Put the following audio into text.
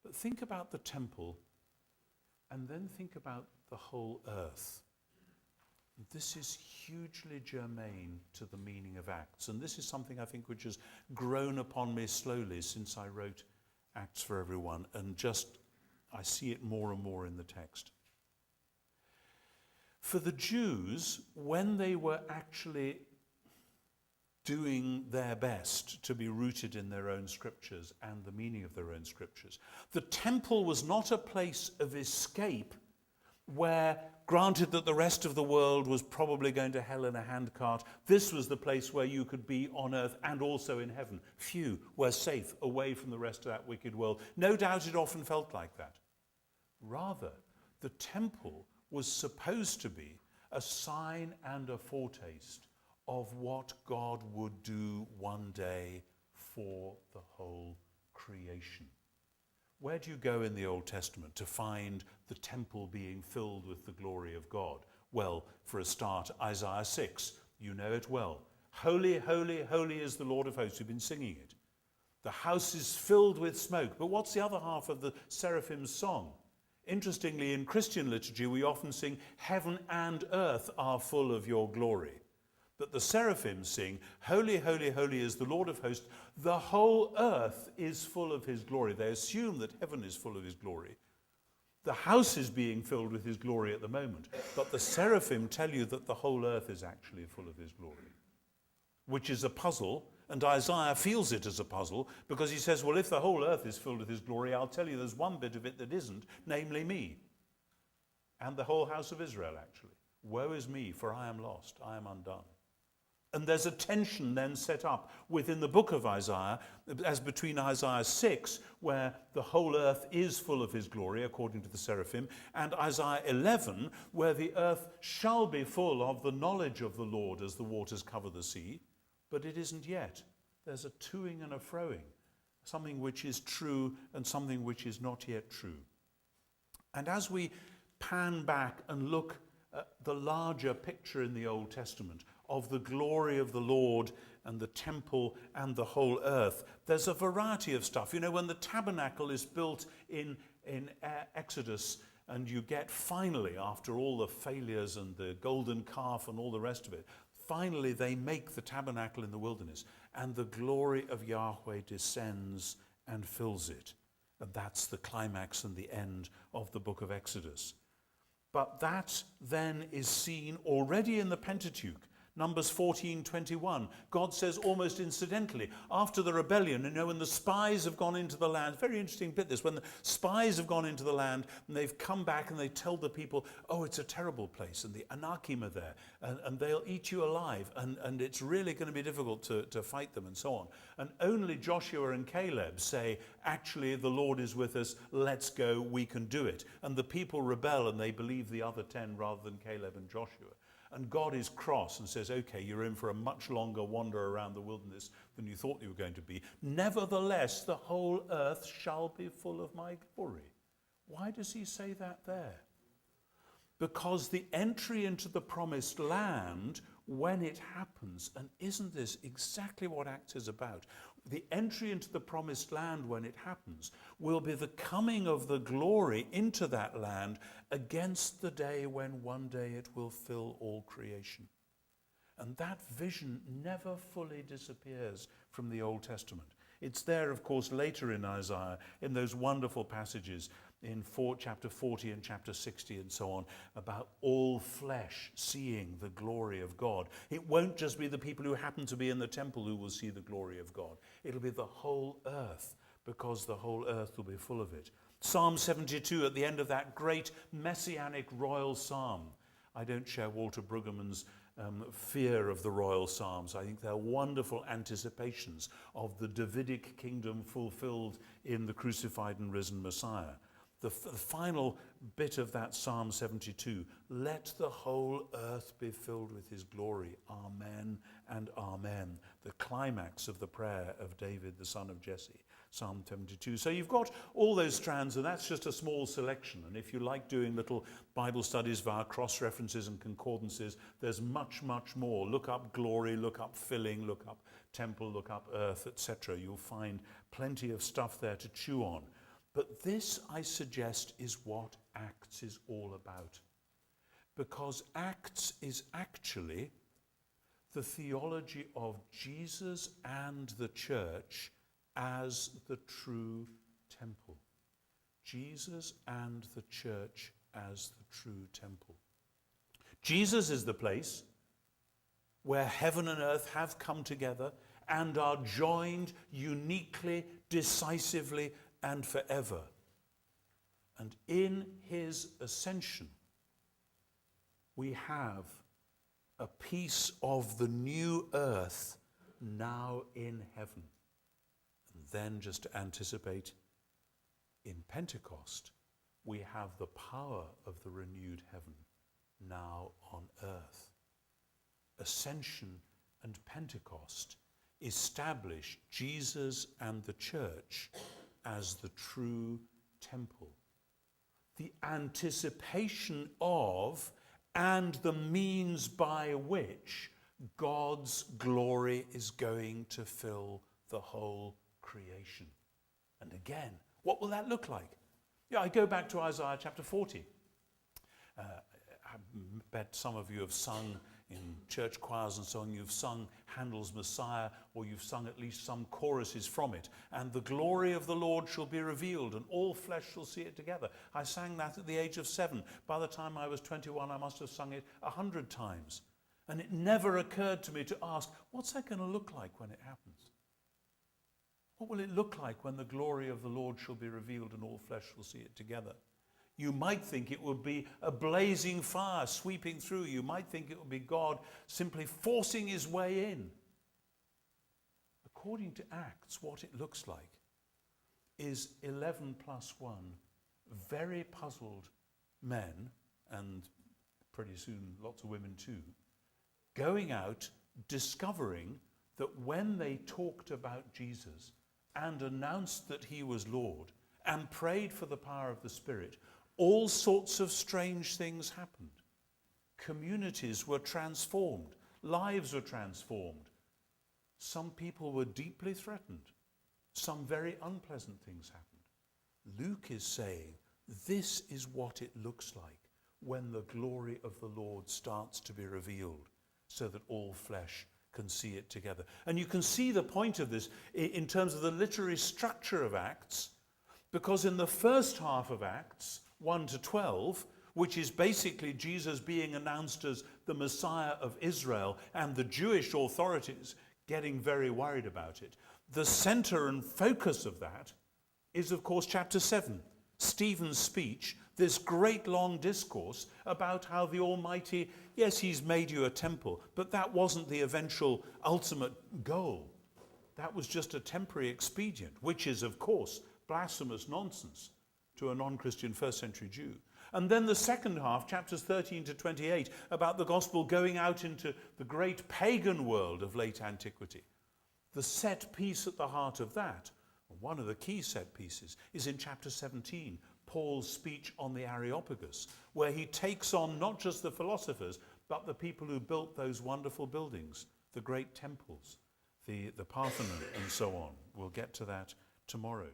But think about the temple, and then think about the whole earth. This is hugely germane to the meaning of Acts, and this is something I think which has grown upon me slowly since I wrote Acts for Everyone, and just I see it more and more in the text. For the Jews, when they were actually doing their best to be rooted in their own scriptures and the meaning of their own scriptures, the temple was not a place of escape where, granted that the rest of the world was probably going to hell in a handcart, this was the place where you could be on earth and also in heaven. Phew, we're safe away from the rest of that wicked world. No doubt it often felt like that. Rather, the temple was supposed to be a sign and a foretaste of what God would do one day for the whole creation. Where do you go in the Old Testament to find the temple being filled with the glory of God? Well, for a start, Isaiah 6, you know it well. Holy, holy, holy is the Lord of hosts. We've been singing it. The house is filled with smoke. But what's the other half of the seraphim's song? Interestingly, in Christian liturgy, we often sing, heaven and earth are full of your glory. But the seraphim sing, holy, holy, holy is the Lord of hosts. The whole earth is full of his glory. They assume that heaven is full of his glory. The house is being filled with his glory at the moment. But the seraphim tell you that the whole earth is actually full of his glory, which is a puzzle. And Isaiah feels it as a puzzle because he says, well, if the whole earth is filled with his glory, I'll tell you there's one bit of it that isn't, namely me. And the whole house of Israel, actually. Woe is me, for I am lost, I am undone. And there's a tension then set up within the book of Isaiah, as between Isaiah 6, where the whole earth is full of his glory, according to the seraphim, and Isaiah 11, where the earth shall be full of the knowledge of the Lord as the waters cover the sea. But it isn't yet. There's a toing and a froing, something which is true and something which is not yet true. And as we pan back and look at the larger picture in the Old Testament of the glory of the Lord and the temple and the whole earth, there's a variety of stuff. You know, when the tabernacle is built in Exodus, and you get finally, after all the failures and the golden calf and all the rest of it, finally they make the tabernacle in the wilderness, and the glory of Yahweh descends and fills it. And that's the climax and the end of the book of Exodus. But that then is seen already in the Pentateuch. Numbers 14:21, God says almost incidentally, after the rebellion, you know, when the spies have gone into the land, very interesting bit this, when the spies have gone into the land and they've come back and they tell the people, oh, it's a terrible place and the Anakim are there and they'll eat you alive and it's really going to be difficult to fight them and so on. And only Joshua and Caleb say, actually, the Lord is with us, let's go, we can do it. And the people rebel and they believe the other 10 rather than Caleb and Joshua. And God is cross and says, okay, you're in for a much longer wander around the wilderness than you thought you were going to be. Nevertheless, the whole earth shall be full of my glory. Why does he say that there? Because the entry into the promised land, when it happens, and isn't this exactly what Acts is about? The entry into the promised land, when it happens, will be the coming of the glory into that land against the day when one day it will fill all creation. And that vision never fully disappears from the Old Testament. It's there, of course, later in Isaiah, in those wonderful passages in chapter 40 and chapter 60 and so on, about all flesh seeing the glory of God. It won't just be the people who happen to be in the temple who will see the glory of God. It'll be the whole earth, because the whole earth will be full of it. Psalm 72, at the end of that great messianic royal psalm. I don't share Walter Brueggemann's fear of the royal psalms. I think they're wonderful anticipations of the Davidic kingdom fulfilled in the crucified and risen Messiah. The final bit of that Psalm 72, let the whole earth be filled with his glory. Amen and amen. The climax of the prayer of David, the son of Jesse. Psalm 72. So you've got all those strands, and that's just a small selection. And if you like doing little Bible studies via cross-references and concordances, there's much, much more. Look up glory, look up filling, look up temple, look up earth, etc. You'll find plenty of stuff there to chew on. But this, I suggest, is what Acts is all about. Because Acts is actually the theology of Jesus and the church as the true temple. Jesus and the church as the true temple. Jesus is the place where heaven and earth have come together and are joined uniquely, decisively, and forever. And in his ascension, we have a piece of the new earth now in heaven. And then, just to anticipate, in Pentecost, we have the power of the renewed heaven now on earth. Ascension and Pentecost establish Jesus and the church as the true temple. The anticipation of and the means by which God's glory is going to fill the whole creation. And again, what will that look like? Yeah, I go back to Isaiah chapter 40. I bet some of you have sung in church choirs and so on, you've sung Handel's Messiah, or you've sung at least some choruses from it. And the glory of the Lord shall be revealed, and all flesh shall see it together. I sang that at the age of 7. By the time I was 21, I must have sung it 100 times. And it never occurred to me to ask, what's that going to look like when it happens? What will it look like when the glory of the Lord shall be revealed and all flesh shall see it together? You might think it would be a blazing fire sweeping through. You might think it would be God simply forcing his way in. According to Acts, what it looks like is 11 plus 1 very puzzled men, and pretty soon lots of women too, going out discovering that when they talked about Jesus and announced that he was Lord and prayed for the power of the Spirit, all sorts of strange things happened. Communities were transformed. Lives were transformed. Some people were deeply threatened. Some very unpleasant things happened. Luke is saying this is what it looks like when the glory of the Lord starts to be revealed, so that all flesh can see it together. And you can see the point of this in terms of the literary structure of Acts, because in the first half of Acts, 1 to 12, which is basically Jesus being announced as the Messiah of Israel and the Jewish authorities getting very worried about it, the center and focus of that is, of course, chapter 7, Stephen's speech, this great long discourse about how the Almighty, yes, he's made you a temple, but that wasn't the eventual ultimate goal. That was just a temporary expedient, which is, of course, blasphemous nonsense to a non-Christian first century Jew. And then the second half, chapters 13 to 28, about the gospel going out into the great pagan world of late antiquity. The set piece at the heart of that, one of the key set pieces, is in chapter 17, Paul's speech on the Areopagus, where he takes on not just the philosophers, but the people who built those wonderful buildings, the great temples, the Parthenon, and so on. We'll get to that tomorrow.